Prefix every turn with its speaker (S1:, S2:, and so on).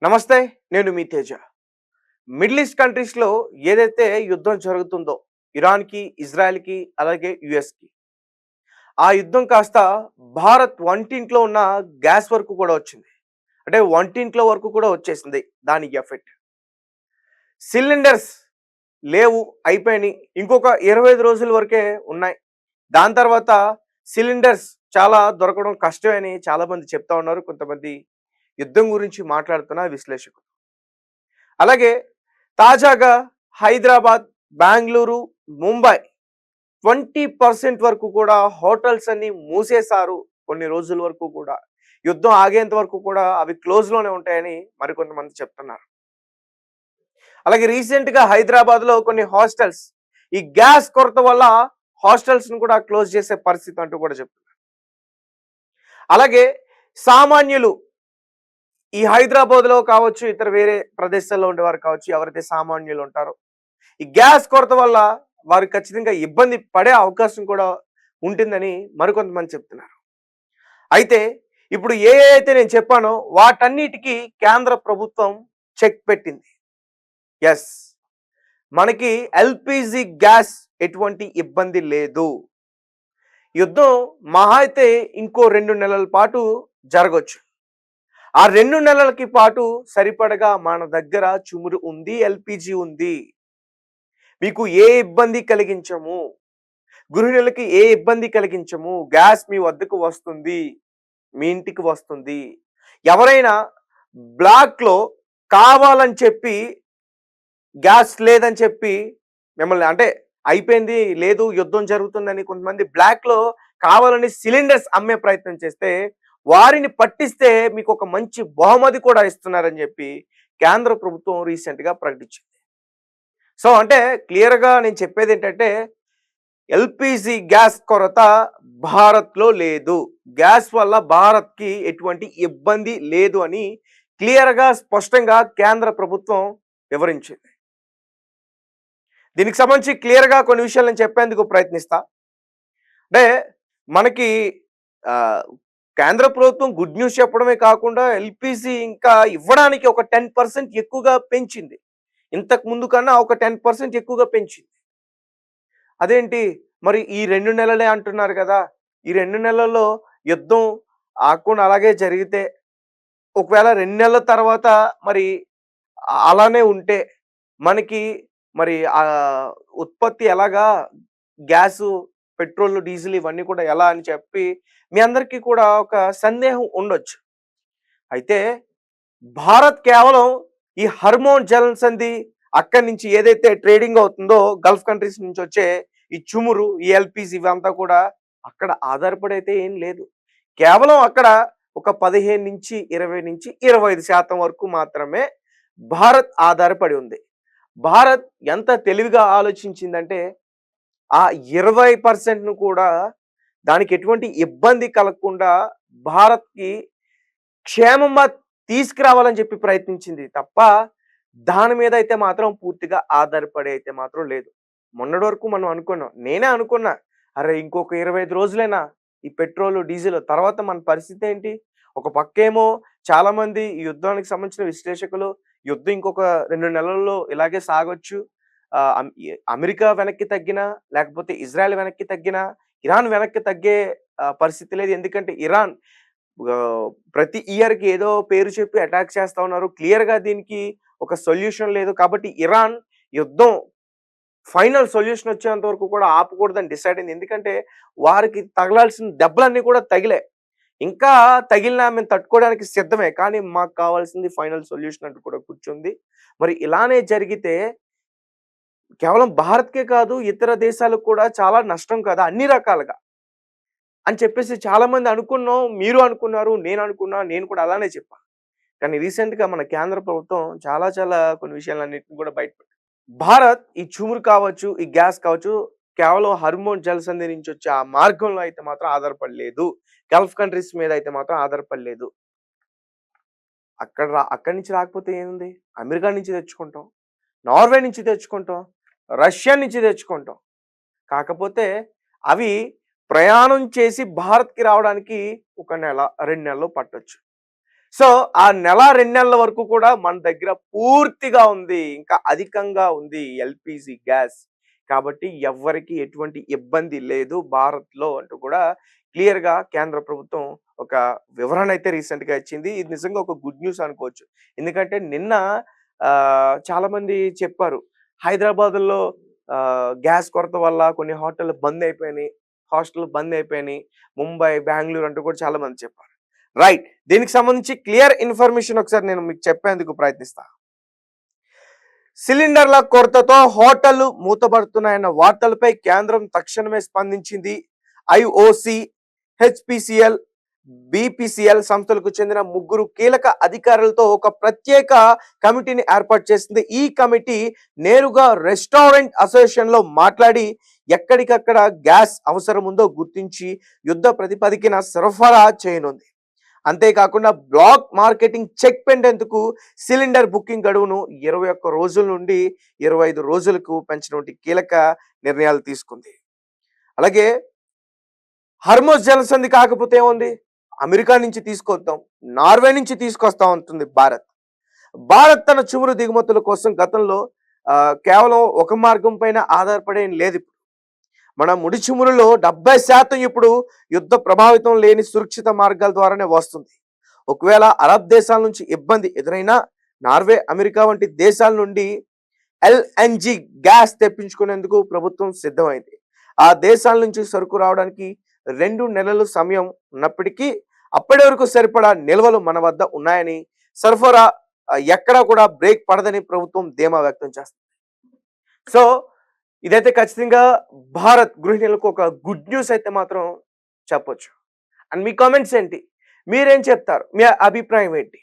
S1: నమస్తే. నేను మీ Teja. Middle east కంట్రీస్‌లో ఏదైతే యుద్ధం జరుగుతుందో ఇరాన్‌కి, ఇజ్రాయెల్‌కి అలాగే యూఎస్‌కి. ఆ యుద్ధం కాస్త భారత్ వంటింట్లో ఉన్న గ్యాస్ వరకు కూడా వచ్చింది. అంటే వంటింట్లో వరకు కూడా వచ్చేసింది దాని ఎఫెక్ట్. సిలిండర్స్ లేవు, అయిపోయినాయి. ఇంకొక 25 రోజుల వరకే ఉన్నాయి. దాని తర్వాత సిలిండర్స్ చాలా దొరకడం కష్టమే అని చాలామంది చెప్తా ఉన్నారు. కొంతమంది యుద్ధం గురించి మాట్లాడుతున్న విశ్లేషకులు. అలాగే తాజాగా హైదరాబాద్, బెంగుళూరు, ముంబై 20% వరకు కూడా హోటల్స్ అన్ని మూసేశారు. కొన్ని రోజుల వరకు కూడా. యుద్ధం ఆగేంత వరకు కూడా అవి క్లోజ్‌లోనే ఉంటాయని మరికొంతమంది చెప్తున్నారు. అలాగే రీసెంట్‌గా హైదరాబాద్‌లో కొన్ని హాస్టల్స్ ఈ గ్యాస్ కొరత వల్ల హాస్టల్స్‌ని కూడా క్లోజ్ చేసే పరిస్థితి అంటూ కూడా చెప్తున్నారు. అలాగే సామాన్యులు ఈ హైదరాబాద్‌లో కావచ్చు, ఇతర వేరే ప్రదేశాల్లో ఉండేవారు కావచ్చు, ఎవరైతే సామాన్యులు ఉంటారో ఈ గ్యాస్ కొరత వల్ల వారు ఖచ్చితంగా ఇబ్బంది పడే అవకాశం కూడా ఉంటుందని మరికొంతమంది చెప్తున్నారు. అయితే ఇప్పుడు అయితే నేను చెప్పానో వాటన్నిటికీ కేంద్ర ప్రభుత్వం చెక్ పెట్టింది. యెస్. మనకి ఎల్‌పీజీ గ్యాస్ ఎటువంటి ఇబ్బంది లేదు. యుద్ధం మహా అయితే ఇంకో 2 నెలల పాటు జరగొచ్చు. ఆ 2 నెలలకి పాటు సరిపడగా మన దగ్గర చుమురు ఉంది, ఎల్‌పీజీ ఉంది. మీకు ఏ ఇబ్బంది కలిగించము. గృహిణులకి ఏ ఇబ్బంది కలిగించము. గ్యాస్ మీ వద్దకు వస్తుంది. మీ ఇంటికి వస్తుంది. ఎవరైనా బ్లాక్‌లో కావాలని చెప్పి గ్యాస్ లేదని చెప్పి మిమ్మల్ని అంటే అయిపోయింది, లేదు యుద్ధం జరుగుతుందని కొంతమంది బ్లాక్‌లో కావాలని సిలిండర్స్ అమ్మే ప్రయత్నం చేస్తే వారిని పట్టిస్తే మీకు ఒక మంచి బహుమతి కూడా ఇస్తున్నారని చెప్పి కేంద్ర ప్రభుత్వం రీసెంట్‌గా ప్రకటించింది. సో అంటే క్లియర్‌గా నేను చెప్పేదేంటంటే ఎల్‌పీజీ గ్యాస్ కొరత భారత్‌లో లేదు. గ్యాస్ వల్ల భారత్‌కి ఎటువంటి ఇబ్బంది లేదు అని క్లియర్‌గా స్పష్టంగా కేంద్ర ప్రభుత్వం వివరించింది. దీనికి సంబంధించి క్లియర్‌గా కొన్ని విషయాలు నేను చెప్పేందుకు ప్రయత్నిస్తా. అంటే మనకి ఆహ్, కేంద్ర ప్రభుత్వం గుడ్ న్యూస్ చెప్పడమే కాకుండా ఎల్‌పీజీ ఇంకా ఇవ్వడానికి ఒక 10% ఎక్కువగా పెంచింది. ఇంతకు ముందు కన్నా ఒక 10% ఎక్కువగా పెంచింది. అదేంటి మరి ఈ 2 నెలలే అంటున్నారు కదా! ఈ 2 నెలల్లో యుద్ధం ఆగకుండా అలాగే జరిగితే ఒకవేళ 2 నెలల తర్వాత మరి అలానే ఉంటే మనకి మరి ఉత్పత్తి ఎలాగా గ్యాసు, పెట్రోల్, డీజిల్ ఇవన్నీ కూడా ఎలా అని చెప్పి మీ అందరికీ కూడా ఒక సందేహం ఉండొచ్చు. అయితే భారత్ కేవలం ఈ హర్మోన్ జలం సంధి అక్కడి నుంచి ఏదైతే ట్రేడింగ్ అవుతుందో గల్ఫ్ కంట్రీస్ నుంచి వచ్చే ఈ చుమురు, ఈ ఎల్‌పీజీ ఇవంతా కూడా అక్కడ ఆధారపడైతే ఏం లేదు. కేవలం అక్కడ ఒక 15-20-25% వరకు మాత్రమే భారత్ ఆధారపడి ఉంది. భారత్ ఎంత తెలివిగా ఆలోచించిందంటే ఆ 20%ను కూడా దానికి ఎటువంటి ఇబ్బంది కలగకుండా భారత్‌కి క్షేమంగా తీసుకురావాలని చెప్పి ప్రయత్నించింది తప్ప, దాని మీద అయితే మాత్రం పూర్తిగా ఆధారపడి అయితే మాత్రం లేదు. మొన్నటి వరకు మనం అనుకున్నాం. నేనే అనుకున్నా. అరే! ఇంకొక 25 రోజులేనా ఈ పెట్రోలు, డీజిల్ తర్వాత మన పరిస్థితి ఏంటి? ఒక పక్కేమో చాలామంది ఈ యుద్ధానికి సంబంధించిన విశ్లేషకులు యుద్ధం ఇంకొక 2 నెలల్లో ఇలాగే సాగొచ్చు. అమెరికా వెనక్కి తగ్గినా, లేకపోతే ఇజ్రాయెల్ వెనక్కి తగ్గినా, ఇరాన్ వెనక్కి తగ్గే పరిస్థితి లేదు. ఎందుకంటే ఇరాన్ ప్రతి ఇయర్‌కి ఏదో పేరు చెప్పి అటాక్ చేస్తా ఉన్నారు. క్లియర్‌గా దీనికి ఒక సొల్యూషన్ లేదు. కాబట్టి ఇరాన్ యుద్ధం ఫైనల్ సొల్యూషన్ వచ్చేంత వరకు కూడా ఆపకూడదని డిసైడ్ అయింది. ఎందుకంటే వారికి తగలాల్సిన దెబ్బలన్నీ కూడా తగిలాయి. ఇంకా తగిలినా మేము తట్టుకోవడానికి సిద్ధమే. కానీ మాకు కావాల్సింది ఫైనల్ సొల్యూషన్ అంటూ కూడా కూర్చుంది. మరి ఇలానే జరిగితే కేవలం భారత్‌కే కాదు ఇతర దేశాలకు కూడా చాలా నష్టం కదా! అన్ని రకాలుగా. అని చెప్పేసి చాలామంది అనుకున్నాం. మీరు అనుకున్నారు. నేను అనుకున్నా. నేను కూడా అలానే చెప్పా. కానీ రీసెంట్‌గా మన కేంద్ర ప్రభుత్వం చాలా చాలా కొన్ని విషయాలన్నిటిని కూడా బయటపెట్టింది. భారత్ ఈ చమురు కావచ్చు, ఈ గ్యాస్ కావచ్చు కేవలం హార్మోన్ జలసంధి నుంచి వచ్చే ఆ మార్గంలో అయితే మాత్రం ఆధారపడలేదు. గల్ఫ్ కంట్రీస్ మీద అయితే మాత్రం ఆధారపడలేదు. అక్కడి నుంచి రాకపోతే ఏముంది? అమెరికా నుంచి తెచ్చుకుంటాం. నార్వే నుంచి తెచ్చుకుంటాం. రష్యా నుంచి తెచ్చుకుంటాం. కాకపోతే అవి ప్రయాణం చేసి భారత్‌కి రావడానికి ఒక నెల, 2 నెలలు పట్టొచ్చు. సో ఆ నెల 2 నెలల వరకు కూడా మన దగ్గర పూర్తిగా ఉంది. ఇంకా అధికంగా ఉంది ఎల్‌పీజీ గ్యాస్. కాబట్టి ఎవ్వరికీ ఎటువంటి ఇబ్బంది లేదు భారత్‌లో అంటూ కూడా క్లియర్‌గా కేంద్ర ప్రభుత్వం ఒక వివరణ అయితే రీసెంట్‌గా ఇచ్చింది. ఇది నిజంగా ఒక గుడ్ న్యూస్ అనుకోవచ్చు. ఎందుకంటే నిన్న చాలామంది చెప్పారు. హైదరాబాద్‌లో గ్యాస్ కొరత వల్ల కొన్ని హోటల్‌లు బంద్ అయిపోయినాయి. హాస్టల్‌లు బంద్ అయిపోయినాయి. ముంబై, బెంగుళూరు అంటూ కూడా చాలామంది చెప్పారు. రైట్. దీనికి సంబంధించి క్లియర్ ఇన్ఫర్మేషన్ ఒకసారి నేను మీకు చెప్పేందుకు ప్రయత్నిస్తా. సిలిండర్ల కొరతతో హోటళ్లు మూతబడుతున్నాయన్న వార్తలపై కేంద్రం తక్షణమే స్పందించింది. ఐఓసి, హెచ్పిసిఎల్, బిపిసిఎల్ సంస్థలకు చెందిన ముగ్గురు కీలక అధికారులతో ఒక ప్రత్యేక కమిటీని ఏర్పాటు చేసింది. ఈ కమిటీ నేరుగా రెస్టారెంట్ అసోసియేషన్ లో మాట్లాడి ఎక్కడికక్కడ గ్యాస్ అవసరం ఉందో గుర్తించి యుద్ధ ప్రతిపాదికన సరఫరా చేయనుంది. అంతేకాకుండా బ్లాక్ మార్కెటింగ్ చెక్ పెట్టేందుకు సిలిండర్ బుకింగ్ గడువును 21 రోజుల నుండి 25 రోజులకు పెంచినటువంటి కీలక నిర్ణయాలు తీసుకుంది. అలాగే హర్మోజ్ జలసంధి కాకపోతే ఏముంది, అమెరికా నుంచి తీసుకొద్దాం, నార్వే నుంచి తీసుకొస్తా ఉంటుంది భారత్. భారత్ తన చమురు దిగుమతుల కోసం గతంలో కేవలం ఒక మార్గం పైన ఆధారపడేం లేదు. మన ముడి చమురులో 70% ఇప్పుడు యుద్ధ ప్రభావితం లేని సురక్షిత మార్గాల ద్వారానే వస్తుంది. ఒకవేళ అరబ్ దేశాల నుంచి ఇబ్బంది ఎదురైనా నార్వే, అమెరికా వంటి దేశాల నుండి ఎల్ఎన్జి గ్యాస్ తెప్పించుకునేందుకు ప్రభుత్వం సిద్ధమైంది. ఆ దేశాల నుంచి సరుకు రావడానికి 2 నెలలు సమయం ఉన్నప్పటికీ అప్పటి వరకు సరిపడా నిల్వలు మన వద్ద ఉన్నాయని, సరఫరా ఎక్కడా కూడా బ్రేక్ పడదని ప్రభుత్వం ధీమా వ్యక్తం చేస్తుంది. సో ఇదైతే ఖచ్చితంగా భారత్ గృహిణులకు ఒక గుడ్ న్యూస్ అయితే మాత్రం చెప్పొచ్చు. అండ్ మీ కామెంట్స్ ఏంటి? మీరేం చెప్తారు? మీ అభిప్రాయం ఏంటి?